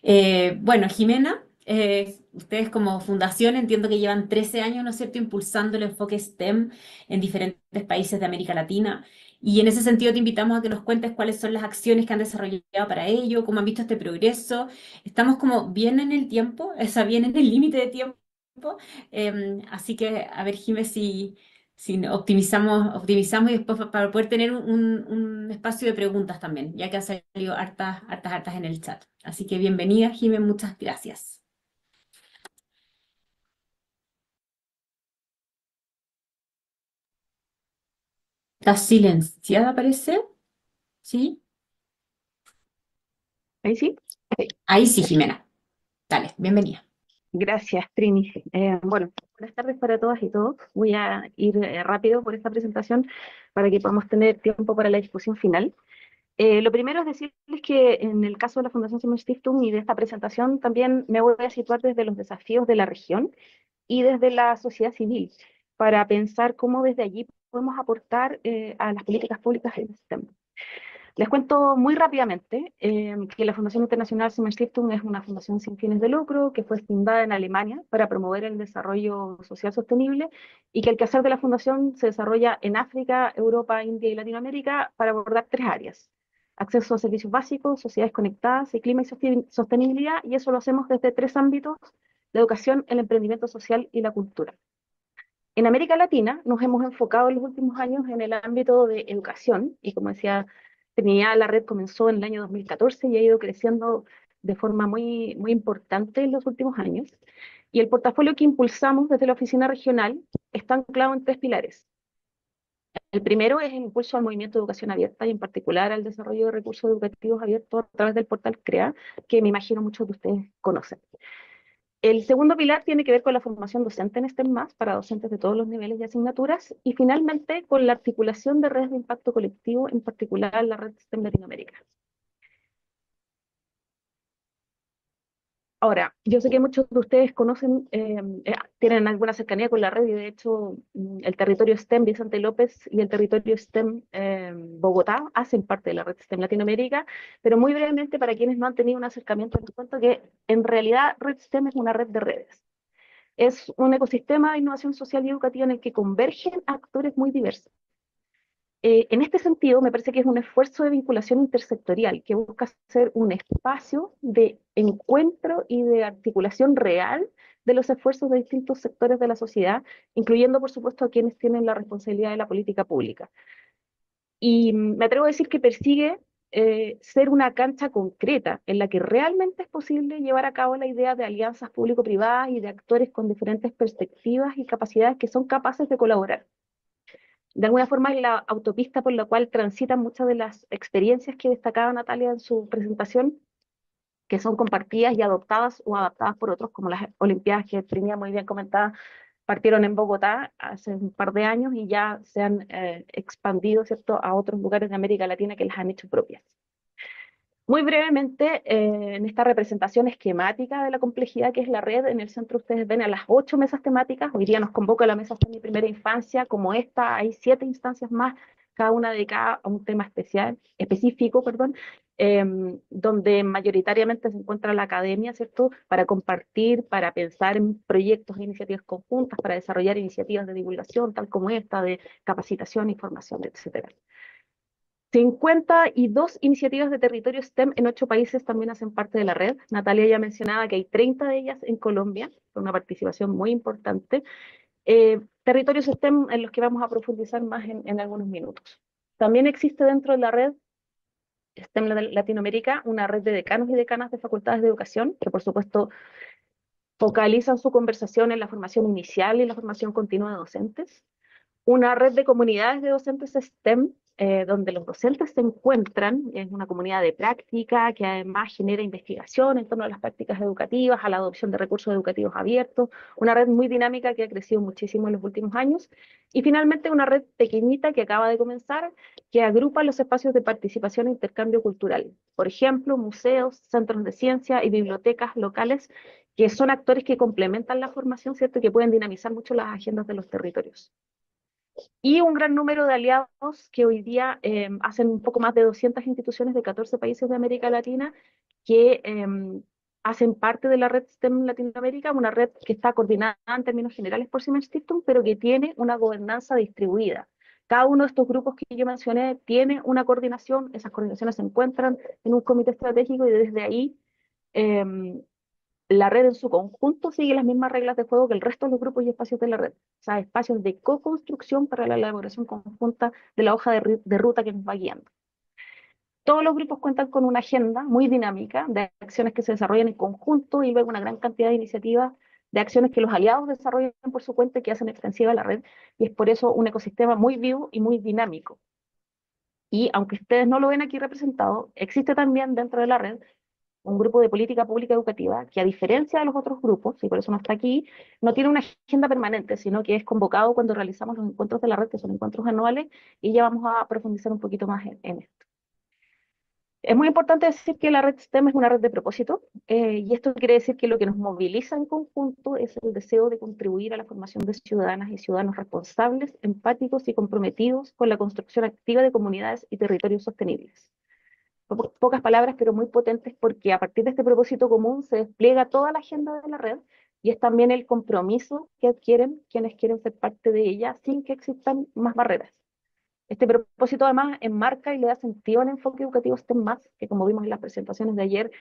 Bueno, Jimena, ustedes como fundación entiendo que llevan 13 años, ¿no es cierto?, impulsando el enfoque STEM en diferentes países de América Latina. Y en ese sentido te invitamos a que nos cuentes cuáles son las acciones que han desarrollado para ello, cómo han visto este progreso. Estamos como bien en el tiempo, o sea, bien en el límite de tiempo. Así que, a ver, Jimé, si optimizamos y después para poder tener un espacio de preguntas también, ya que han salido hartas en el chat. Así que bienvenida, Jimé, muchas gracias. ¿Estás silenciada, parece? ¿Sí? Ahí sí. Ok. Ahí sí, Jimena. Dale, bienvenida. Gracias, Trini. Bueno, buenas tardes para todas y todos. Voy a ir rápido por esta presentación para que podamos tener tiempo para la discusión final. Lo primero es decirles que en el caso de la Fundación Simon Stiftung y de esta presentación también me voy a situar desde los desafíos de la región y desde la sociedad civil para pensar cómo desde allí podemos aportar a las políticas públicas en este tema. Les cuento muy rápidamente que la Fundación Internacional Simon Stiftung es una fundación sin fines de lucro que fue fundada en Alemania para promover el desarrollo social sostenible y que el quehacer de la fundación se desarrolla en África, Europa, India y Latinoamérica para abordar tres áreas: acceso a servicios básicos, sociedades conectadas y clima y sostenibilidad, y eso lo hacemos desde tres ámbitos: la educación, el emprendimiento social y la cultura. En América Latina nos hemos enfocado en los últimos años en el ámbito de educación y, como decía Trinidad, la red comenzó en el año 2014 y ha ido creciendo de forma muy importante en los últimos años. Y el portafolio que impulsamos desde la oficina regional está anclado en tres pilares. El primero es el impulso al movimiento de educación abierta y en particular al desarrollo de recursos educativos abiertos a través del portal CREA, que me imagino muchos de ustedes conocen. El segundo pilar tiene que ver con la formación docente en STEM+, para docentes de todos los niveles y asignaturas, y finalmente con la articulación de redes de impacto colectivo, en particular la red STEM Latinoamérica. Ahora, yo sé que muchos de ustedes conocen, tienen alguna cercanía con la red y de hecho el territorio STEM Vicente López y el territorio STEM Bogotá hacen parte de la red STEM Latinoamérica, pero muy brevemente para quienes no han tenido un acercamiento les cuento que en realidad red STEM es una red de redes. Es un ecosistema de innovación social y educativa en el que convergen actores muy diversos. En este sentido, me parece que es un esfuerzo de vinculación intersectorial que busca ser un espacio de encuentro y de articulación real de los esfuerzos de distintos sectores de la sociedad, incluyendo, por supuesto, a quienes tienen la responsabilidad de la política pública. Y me atrevo a decir que persigue ser una cancha concreta en la que realmente es posible llevar a cabo la idea de alianzas público-privadas y de actores con diferentes perspectivas y capacidades que son capaces de colaborar. De alguna forma es la autopista por la cual transitan muchas de las experiencias que destacaba Natalia en su presentación, que son compartidas y adoptadas o adaptadas por otros, como las Olimpiadas que tenía muy bien comentada, partieron en Bogotá hace un par de años y ya se han expandido, ¿cierto?, a otros lugares de América Latina que las han hecho propias. Muy brevemente, en esta representación esquemática de la complejidad que es la red, en el centro ustedes ven a las 8 mesas temáticas. Hoy día nos convoca la mesa de mi primera infancia. Como esta, hay 7 instancias más, cada una dedicada a un tema específico, perdón, donde mayoritariamente se encuentra la academia, ¿cierto?, para compartir, para pensar en proyectos e iniciativas conjuntas, para desarrollar iniciativas de divulgación, tal como esta, de capacitación, información, etcétera. 52 iniciativas de territorio STEM en 8 países también hacen parte de la red. Natalia ya mencionaba que hay 30 de ellas en Colombia, con una participación muy importante. Territorios STEM en los que vamos a profundizar más en algunos minutos. También existe dentro de la red STEM Latinoamérica una red de decanos y decanas de facultades de educación, que por supuesto focalizan su conversación en la formación inicial y la formación continua de docentes. Una red de comunidades de docentes STEM, donde los docentes se encuentran, es una comunidad de práctica que además genera investigación en torno a las prácticas educativas, a la adopción de recursos educativos abiertos, una red muy dinámica que ha crecido muchísimo en los últimos años, y finalmente una red pequeñita que acaba de comenzar, que agrupa los espacios de participación e intercambio cultural, por ejemplo, museos, centros de ciencia y bibliotecas locales, que son actores que complementan la formación, ¿cierto?, y que pueden dinamizar mucho las agendas de los territorios. Y un gran número de aliados que hoy día hacen un poco más de 200 instituciones de 14 países de América Latina que hacen parte de la red STEM Latinoamérica, una red que está coordinada en términos generales por Siemens System, pero que tiene una gobernanza distribuida. Cada uno de estos grupos que yo mencioné tiene una coordinación, esas coordinaciones se encuentran en un comité estratégico y desde ahí eh, la red en su conjunto sigue las mismas reglas de juego que el resto de los grupos y espacios de la red. O sea, espacios de co-construcción para la elaboración conjunta de la hoja de ruta que nos va guiando. Todos los grupos cuentan con una agenda muy dinámica de acciones que se desarrollan en conjunto y luego una gran cantidad de iniciativas de acciones que los aliados desarrollan por su cuenta y que hacen extensiva la red. Y es por eso un ecosistema muy vivo y muy dinámico. Y aunque ustedes no lo ven aquí representado, existe también dentro de la red un grupo de política pública educativa que, a diferencia de los otros grupos, y por eso no está aquí, no tiene una agenda permanente, sino que es convocado cuando realizamos los encuentros de la red, que son encuentros anuales, y ya vamos a profundizar un poquito más en esto. Es muy importante decir que la red STEM es una red de propósito, y esto quiere decir que lo que nos moviliza en conjunto es el deseo de contribuir a la formación de ciudadanas y ciudadanos responsables, empáticos y comprometidos con la construcción activa de comunidades y territorios sostenibles. Pocas palabras, pero muy potentes, porque a partir de este propósito común se despliega toda la agenda de la red y es también el compromiso que adquieren quienes quieren ser parte de ella sin que existan más barreras. Este propósito además enmarca y le da sentido al enfoque educativo STEM+, que como vimos en las presentaciones de ayer,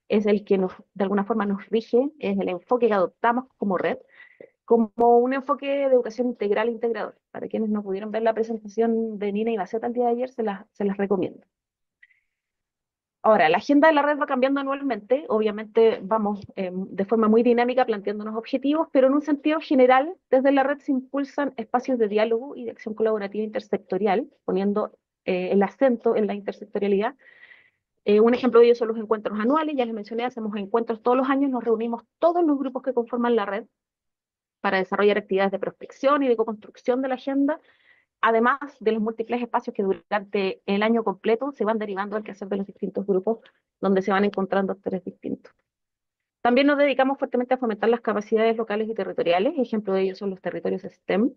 es el que de alguna forma nos rige, es el enfoque que adoptamos como red, como un enfoque de educación integral e integrador. Para quienes no pudieron ver la presentación de Nina y Baceta el día de ayer, se las recomiendo. Ahora, la agenda de la red va cambiando anualmente, obviamente vamos de forma muy dinámica planteándonos objetivos, pero en un sentido general, desde la red se impulsan espacios de diálogo y de acción colaborativa intersectorial, poniendo el acento en la intersectorialidad. Un ejemplo de ello son los encuentros anuales, ya les mencioné, hacemos encuentros todos los años, nos reunimos todos los grupos que conforman la red para desarrollar actividades de prospección y de co-construcción de la agenda, además de los múltiples espacios que durante el año completo se van derivando al quehacer de los distintos grupos, donde se van encontrando actores distintos. También nos dedicamos fuertemente a fomentar las capacidades locales y territoriales, ejemplo de ellos son los territorios STEM,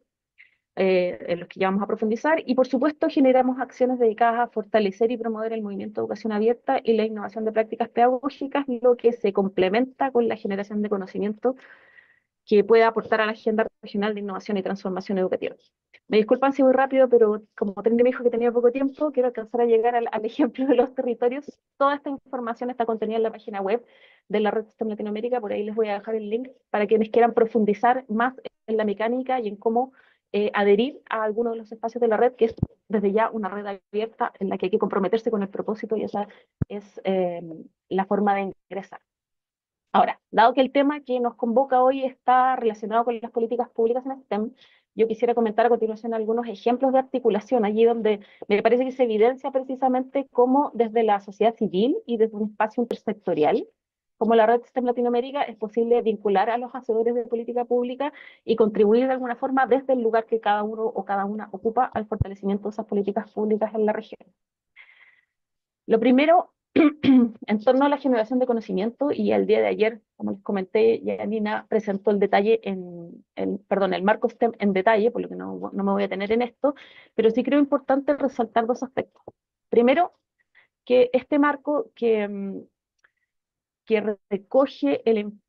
en los que ya vamos a profundizar, y por supuesto generamos acciones dedicadas a fortalecer y promover el movimiento de educación abierta y la innovación de prácticas pedagógicas, lo que se complementa con la generación de conocimiento que pueda aportar a la agenda regional de innovación y transformación educativa. Me disculpan si voy rápido, pero como Tren me dijo que tenía poco tiempo, quiero alcanzar a llegar al ejemplo de los territorios. Toda esta información está contenida en la página web de la Red STEM Latinoamérica, por ahí les voy a dejar el link para quienes quieran profundizar más en la mecánica y en cómo adherir a algunos de los espacios de la red, que es desde ya una red abierta en la que hay que comprometerse con el propósito y esa es la forma de ingresar. Ahora, dado que el tema que nos convoca hoy está relacionado con las políticas públicas en STEM, yo quisiera comentar a continuación algunos ejemplos de articulación, allí donde me parece que se evidencia precisamente cómo desde la sociedad civil y desde un espacio intersectorial, como la red STEM Latinoamérica, es posible vincular a los hacedores de política pública y contribuir de alguna forma desde el lugar que cada uno o cada una ocupa al fortalecimiento de esas políticas públicas en la región. Lo primero, en torno a la generación de conocimiento, y el día de ayer, como les comenté, Janina presentó el detalle perdón, el marco STEM en detalle, por lo que no me voy a tener en esto, pero sí creo importante resaltar dos aspectos. Primero, que este marco que recoge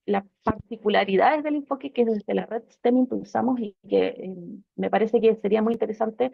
las particularidades del enfoque que desde la red STEM impulsamos y que me parece que sería muy interesante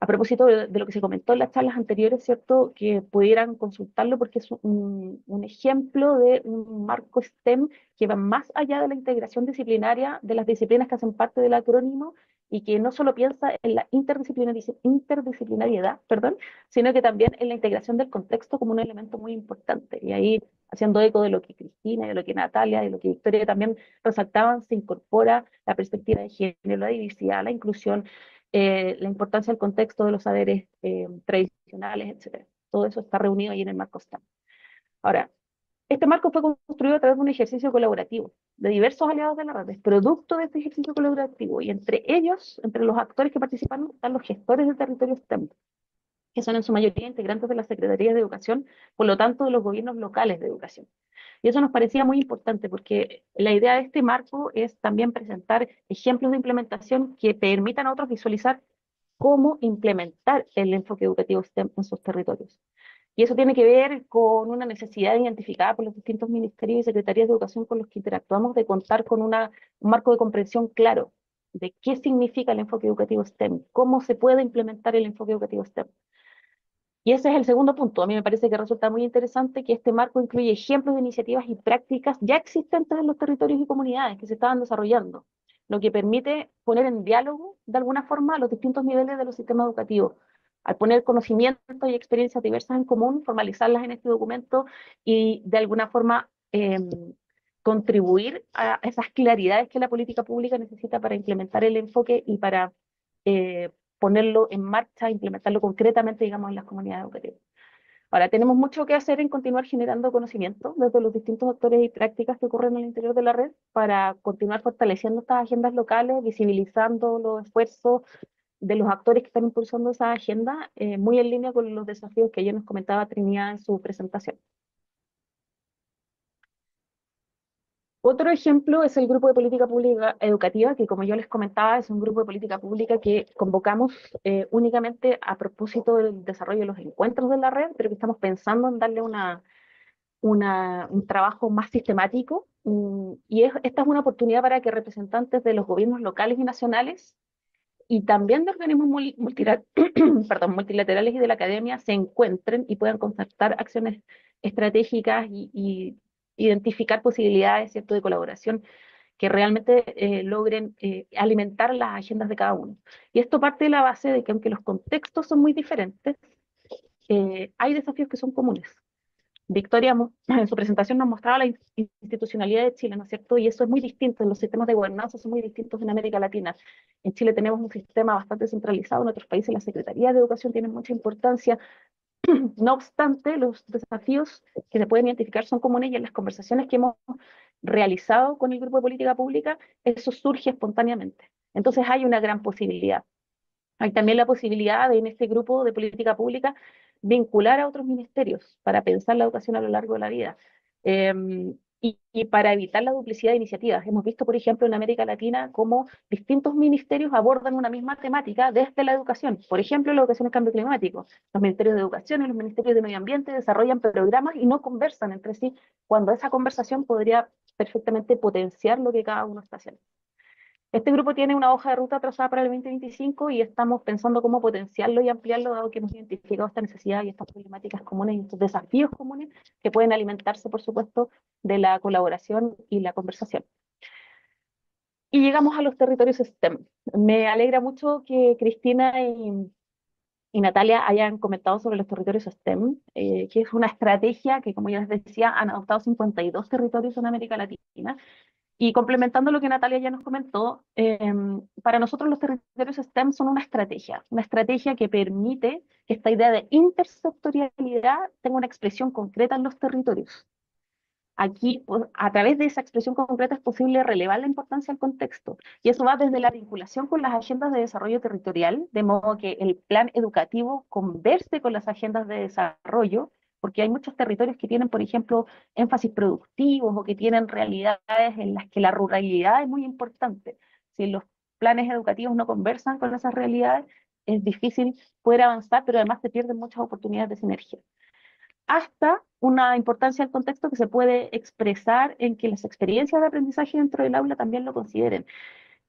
a propósito de lo que se comentó en las charlas anteriores, ¿cierto? Que pudieran consultarlo porque es un ejemplo de un marco STEM que va más allá de la integración disciplinaria de las disciplinas que hacen parte del acrónimo y que no solo piensa en la interdisciplinariedad, perdón, sino que también en la integración del contexto como un elemento muy importante. Y ahí, haciendo eco de lo que Cristina, de lo que Natalia, de lo que Victoria también resaltaban, se incorpora la perspectiva de género, la diversidad, la inclusión, la importancia del contexto de los saberes tradicionales, etcétera. Todo eso está reunido ahí en el marco STEM. Ahora, este marco fue construido a través de un ejercicio colaborativo de diversos aliados de la red, es producto de este ejercicio colaborativo, y entre ellos, entre los actores que participaron, están los gestores del territorio STEM, que son en su mayoría integrantes de las secretarías de educación, por lo tanto de los gobiernos locales de educación. Y eso nos parecía muy importante porque la idea de este marco es también presentar ejemplos de implementación que permitan a otros visualizar cómo implementar el enfoque educativo STEM en sus territorios. Y eso tiene que ver con una necesidad identificada por los distintos ministerios y secretarías de educación con los que interactuamos de contar con un marco de comprensión claro de qué significa el enfoque educativo STEM, cómo se puede implementar el enfoque educativo STEM. Y ese es el segundo punto. A mí me parece que resulta muy interesante que este marco incluye ejemplos de iniciativas y prácticas ya existentes en los territorios y comunidades que se estaban desarrollando, lo que permite poner en diálogo, de alguna forma, los distintos niveles de los sistemas educativos. Al poner conocimientos y experiencias diversas en común, formalizarlas en este documento y, de alguna forma, contribuir a esas claridades que la política pública necesita para implementar el enfoque y para eh, ponerlo en marcha, implementarlo concretamente, digamos, en las comunidades educativas. Ahora, tenemos mucho que hacer en continuar generando conocimiento desde los distintos actores y prácticas que ocurren al interior de la red para continuar fortaleciendo estas agendas locales, visibilizando los esfuerzos de los actores que están impulsando esa agenda, muy en línea con los desafíos que ayer nos comentaba Trinidad en su presentación. Otro ejemplo es el Grupo de Política Pública Educativa, que como yo les comentaba, es un grupo de política pública que convocamos únicamente a propósito del desarrollo de los encuentros de la red, pero que estamos pensando en darle un trabajo más sistemático. Esta es una oportunidad para que representantes de los gobiernos locales y nacionales y también de organismos perdón, multilaterales y de la academia se encuentren y puedan concertar acciones estratégicas y identificar posibilidades, ¿cierto?, de colaboración que realmente logren alimentar las agendas de cada uno. Y esto parte de la base de que aunque los contextos son muy diferentes, hay desafíos que son comunes. Victoria en su presentación nos mostraba la institucionalidad de Chile, ¿no es cierto? Y eso es muy distinto, los sistemas de gobernanza son muy distintos en América Latina. En Chile tenemos un sistema bastante centralizado, en otros países las secretarías de educación tienen mucha importancia. No obstante, los desafíos que se pueden identificar son comunes y en las conversaciones que hemos realizado con el Grupo de Política Pública, eso surge espontáneamente. Entonces hay una gran posibilidad. Hay también la posibilidad de en este grupo de política pública vincular a otros ministerios para pensar la educación a lo largo de la vida. Eh, y para evitar la duplicidad de iniciativas. Hemos visto, por ejemplo, en América Latina cómo distintos ministerios abordan una misma temática desde la educación. Por ejemplo, la educación y cambio climático. Los ministerios de educación y los ministerios de medio ambiente desarrollan programas y no conversan entre sí, cuando esa conversación podría perfectamente potenciar lo que cada uno está haciendo. Este grupo tiene una hoja de ruta trazada para el 2025 y estamos pensando cómo potenciarlo y ampliarlo, dado que hemos identificado esta necesidad y estas problemáticas comunes y estos desafíos comunes que pueden alimentarse, por supuesto, de la colaboración y la conversación. Y llegamos a los territorios STEM. Me alegra mucho que Cristina y Natalia hayan comentado sobre los territorios STEM, que es una estrategia que, como ya les decía, han adoptado 52 territorios en América Latina. Y complementando lo que Natalia ya nos comentó, para nosotros los territorios STEM son una estrategia que permite que esta idea de intersectorialidad tenga una expresión concreta en los territorios. Aquí, pues, a través de esa expresión concreta es posible relevar la importancia del contexto. Y eso va desde la vinculación con las agendas de desarrollo territorial, de modo que el plan educativo converse con las agendas de desarrollo, porque hay muchos territorios que tienen, por ejemplo, énfasis productivos o que tienen realidades en las que la ruralidad es muy importante. Si los planes educativos no conversan con esas realidades, es difícil poder avanzar, pero además se pierden muchas oportunidades de sinergia hasta una importancia del contexto que se puede expresar en que las experiencias de aprendizaje dentro del aula también lo consideren.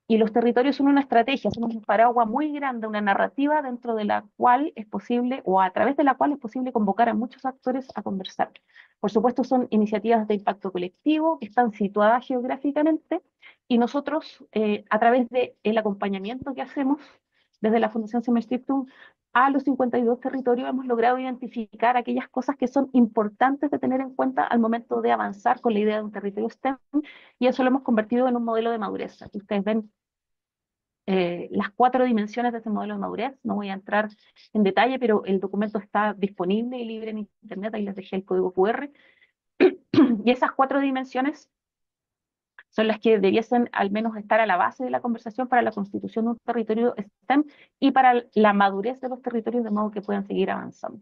Y los territorios son una estrategia, son un paraguas muy grande, una narrativa dentro de la cual es posible, o a través de la cual es posible convocar a muchos actores a conversar. Por supuesto, son iniciativas de impacto colectivo que están situadas geográficamente y nosotros, a través del acompañamiento que hacemos desde la Fundación Semerstiftung a los 52 territorios, hemos logrado identificar aquellas cosas que son importantes de tener en cuenta al momento de avanzar con la idea de un territorio STEM y eso lo hemos convertido en un modelo de madurez. Aquí ustedes ven las 4 dimensiones de este modelo de madurez. No voy a entrar en detalle, pero el documento está disponible y libre en internet, ahí les dejé el código QR. Y esas 4 dimensiones son las que debiesen al menos estar a la base de la conversación para la constitución de un territorio STEM y para la madurez de los territorios de modo que puedan seguir avanzando.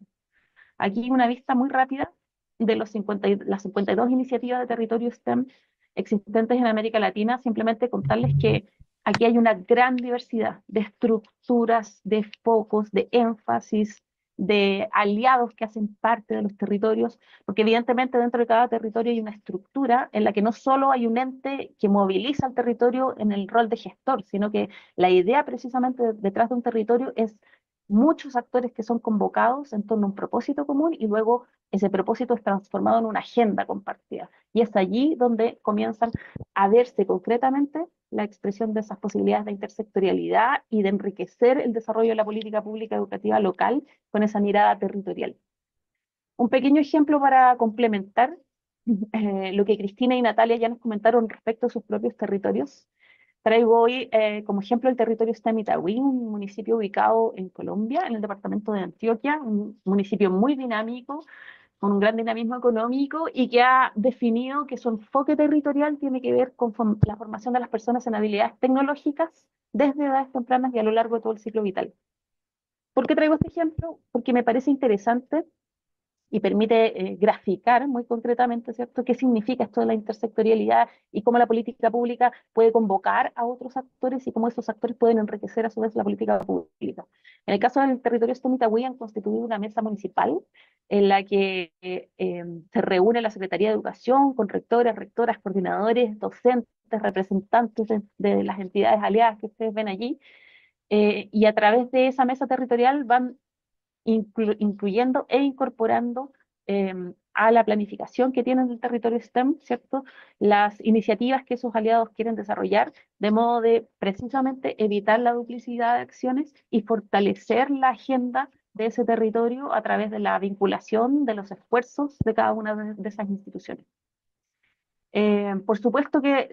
Aquí una vista muy rápida de las 52 iniciativas de territorio STEM existentes en América Latina, simplemente contarles que aquí hay una gran diversidad de estructuras, de focos, de énfasis, de aliados que hacen parte de los territorios, porque evidentemente dentro de cada territorio hay una estructura en la que no solo hay un ente que moviliza el territorio en el rol de gestor, sino que la idea precisamente detrás de un territorio es muchos actores que son convocados en torno a un propósito común y luego ese propósito es transformado en una agenda compartida. Y es allí donde comienzan a verse concretamente la expresión de esas posibilidades de intersectorialidad y de enriquecer el desarrollo de la política pública educativa local con esa mirada territorial. Un pequeño ejemplo para complementar lo que Cristina y Natalia ya nos comentaron respecto a sus propios territorios. Traigo hoy como ejemplo el territorio Estemi-Tahuí, un municipio ubicado en Colombia, en el departamento de Antioquia, un municipio muy dinámico, con un gran dinamismo económico y que ha definido que su enfoque territorial tiene que ver con la formación de las personas en habilidades tecnológicas desde edades tempranas y a lo largo de todo el ciclo vital. ¿Por qué traigo este ejemplo? Porque me parece interesante y permite graficar muy concretamente, ¿cierto?, qué significa esto de la intersectorialidad y cómo la política pública puede convocar a otros actores y cómo esos actores pueden enriquecer a su vez la política pública. En el caso del territorio Estemi-Tahuí han constituido una mesa municipal en la que se reúne la Secretaría de Educación con rectores, rectoras, coordinadores, docentes, representantes de las entidades aliadas que ustedes ven allí, y a través de esa mesa territorial van incluyendo e incorporando a la planificación que tienen del territorio STEM, ¿cierto? Las iniciativas que esos aliados quieren desarrollar, de modo de precisamente evitar la duplicidad de acciones y fortalecer la agenda de ese territorio a través de la vinculación de los esfuerzos de cada una de esas instituciones. Por supuesto que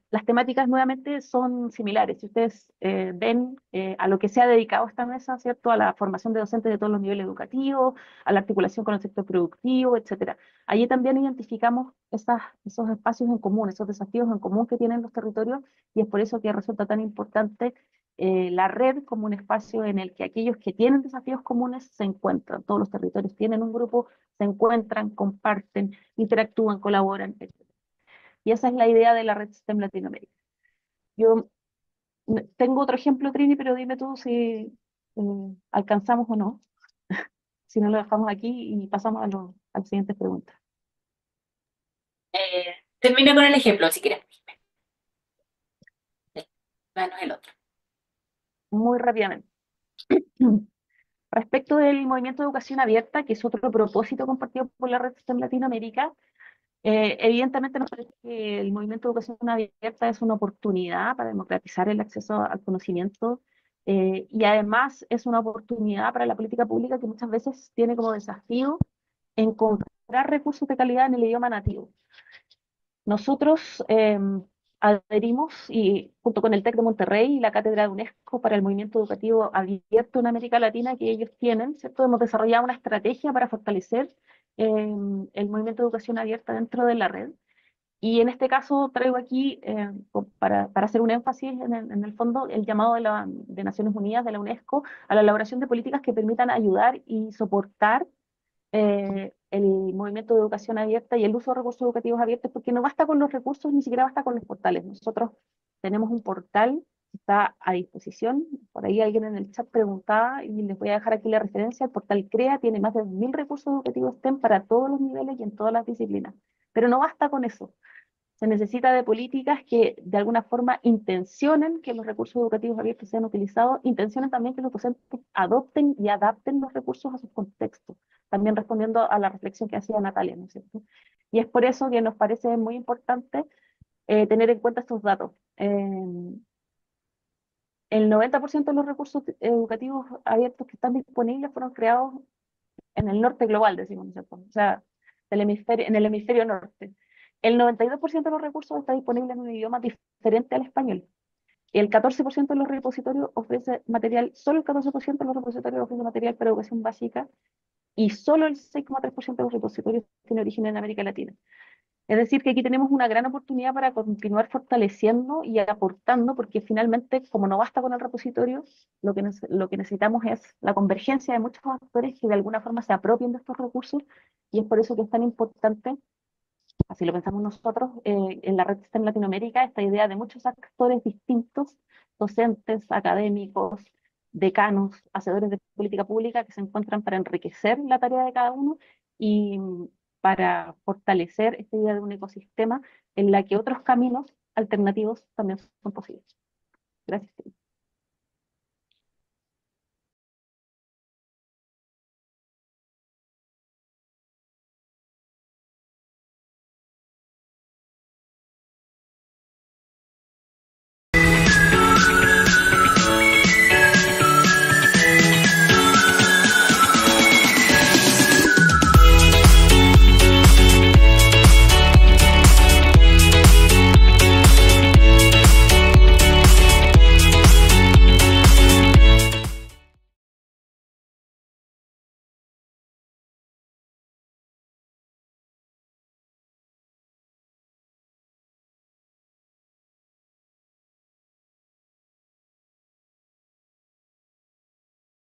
las temáticas nuevamente son similares. Si ustedes ven a lo que se ha dedicado esta mesa, ¿cierto? A la formación de docentes de todos los niveles educativos, a la articulación con el sector productivo, etcétera. Allí también identificamos esos espacios en común, esos desafíos en común que tienen los territorios y es por eso que resulta tan importante la red como un espacio en el que aquellos que tienen desafíos comunes se encuentran. Todos los territorios tienen un grupo, se encuentran, comparten, interactúan, colaboran, etc. Y esa es la idea de la red STEM Latinoamérica. Yo tengo otro ejemplo, Trini, pero dime tú si alcanzamos o no. Si no, lo dejamos aquí y pasamos a las siguientes preguntas. Termina con el ejemplo, si quieres. Danos el otro. Muy rápidamente. Respecto del movimiento de educación abierta, que es otro propósito compartido por la red STEM Latinoamérica, evidentemente nos parece que el movimiento de educación abierta es una oportunidad para democratizar el acceso al conocimiento y además es una oportunidad para la política pública que muchas veces tiene como desafío encontrar recursos de calidad en el idioma nativo. Nosotros adherimos y junto con el TEC de Monterrey y la Cátedra de UNESCO para el Movimiento Educativo Abierto en América Latina que ellos tienen, ¿cierto? Hemos desarrollado una estrategia para fortalecer el movimiento de educación abierta dentro de la red. Y en este caso traigo aquí, para hacer un énfasis en el fondo, el llamado de Naciones Unidas, de la UNESCO, a la elaboración de políticas que permitan ayudar y soportar el movimiento de educación abierta y el uso de recursos educativos abiertos, porque no basta con los recursos, ni siquiera basta con los portales. Nosotros tenemos un portal que está a disposición. Por ahí alguien en el chat preguntaba, y les voy a dejar aquí la referencia. El portal CREA tiene más de 1000 recursos educativos STEM para todos los niveles y en todas las disciplinas. Pero no basta con eso. Se necesita de políticas que de alguna forma intencionen que los recursos educativos abiertos sean utilizados, intencionen también que los docentes adopten y adapten los recursos a sus contextos, también respondiendo a la reflexión que hacía Natalia, ¿no es cierto? Y es por eso que nos parece muy importante tener en cuenta estos datos. El 90% de los recursos educativos abiertos que están disponibles fueron creados en el norte global, decimos, ¿no es cierto? O sea, en el hemisferio norte. El 92% de los recursos está disponible en un idioma diferente al español. El 14% de los repositorios ofrece material, solo el 14% de los repositorios ofrece material para educación básica y solo el 6,3% de los repositorios tiene origen en América Latina. Es decir, que aquí tenemos una gran oportunidad para continuar fortaleciendo y aportando, porque finalmente, como no basta con el repositorio, lo que necesitamos es la convergencia de muchos actores que de alguna forma se apropien de estos recursos, y es por eso que es tan importante, así lo pensamos nosotros, en la red STEM Latinoamérica, esta idea de muchos actores distintos, docentes, académicos, decanos, hacedores de política pública que se encuentran para enriquecer la tarea de cada uno y para fortalecer esta idea de un ecosistema en la que otros caminos alternativos también son posibles. Gracias.